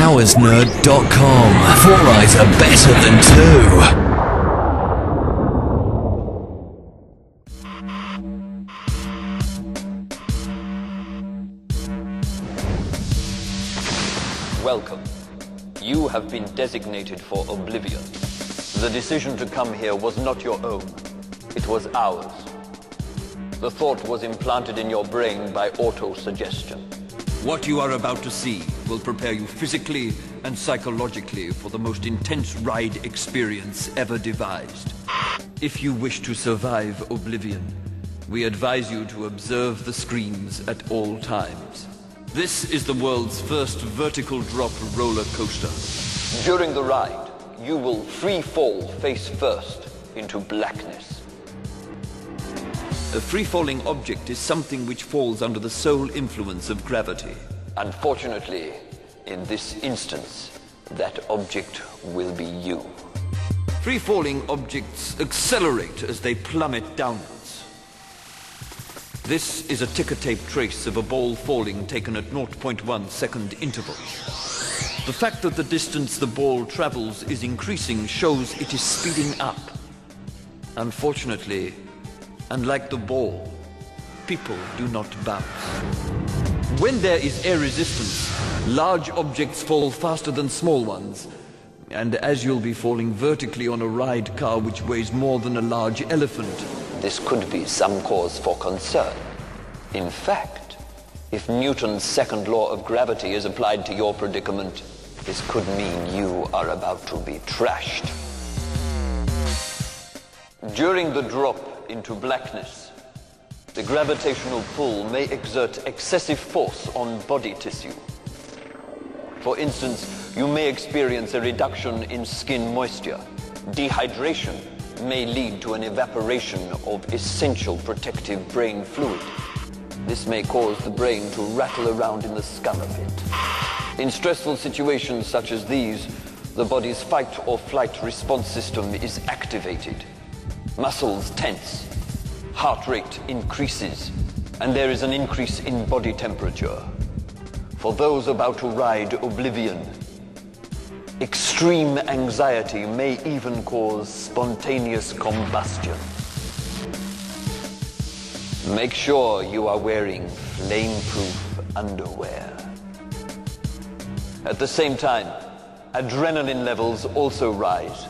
PowersNerd.com. 4 eyes are better than 2. Welcome. You have been designated for Oblivion. The decision to come here was not your own. It was ours. The thought was implanted in your brain by auto-suggestion. What you are about to see will prepare you physically and psychologically for the most intense ride experience ever devised. If you wish to survive Oblivion, we advise you to observe the screens at all times. This is the world's first vertical drop roller coaster. During the ride, you will free fall face first into blackness. A free-falling object is something which falls under the sole influence of gravity. Unfortunately, in this instance, that object will be you. Free-falling objects accelerate as they plummet downwards. This is a ticker-tape trace of a ball falling taken at 0.1 second intervals. The fact that the distance the ball travels is increasing shows it is speeding up. Unfortunately, unlike the ball, people do not bounce. When there is air resistance, large objects fall faster than small ones. And as you'll be falling vertically on a ride car which weighs more than a large elephant, this could be some cause for concern. In fact, if Newton's second law of gravity is applied to your predicament, this could mean you are about to be trashed. During the drop into blackness, the gravitational pull may exert excessive force on body tissue. For instance, you may experience a reduction in skin moisture. Dehydration may lead to an evaporation of essential protective brain fluid. This may cause the brain to rattle around in the skull a bit. In stressful situations such as these, the body's fight or flight response system is activated. Muscles tense, heart rate increases, and there is an increase in body temperature. For those about to ride Oblivion, extreme anxiety may even cause spontaneous combustion. Make sure you are wearing flame-proof underwear. At the same time, adrenaline levels also rise,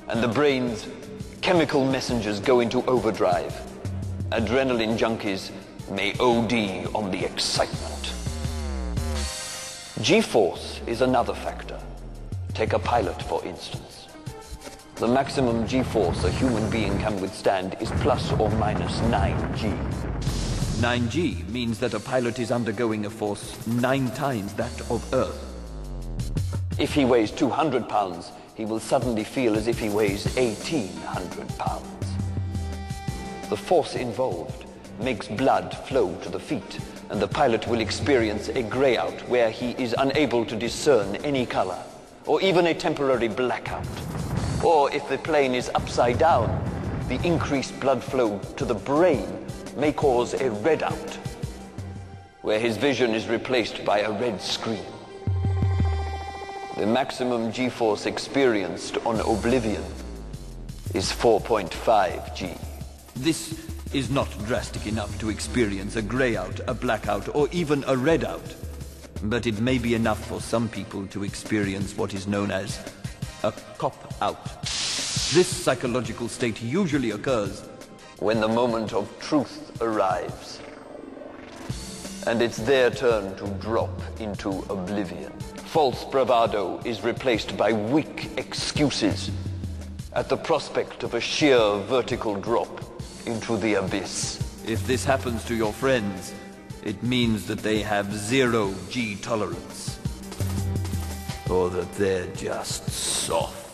and the brain's chemical messengers go into overdrive. Adrenaline junkies may OD on the excitement. G-force is another factor. Take a pilot, for instance. The maximum G-force a human being can withstand is plus or minus 9G. 9G means that a pilot is undergoing a force 9 times that of Earth. If he weighs 200 pounds, he will suddenly feel as if he weighs 1,800 pounds. The force involved makes blood flow to the feet, and the pilot will experience a greyout where he is unable to discern any color, or even a temporary blackout. Or if the plane is upside down, the increased blood flow to the brain may cause a redout, where his vision is replaced by a red screen. The maximum G-force experienced on Oblivion is 4.5 G. This is not drastic enough to experience a greyout, a blackout, or even a redout. But it may be enough for some people to experience what is known as a cop-out. This psychological state usually occurs when the moment of truth arrives, and it's their turn to drop into Oblivion. False bravado is replaced by weak excuses at the prospect of a sheer vertical drop into the abyss. If this happens to your friends, it means that they have 0 G tolerance. Or that they're just soft.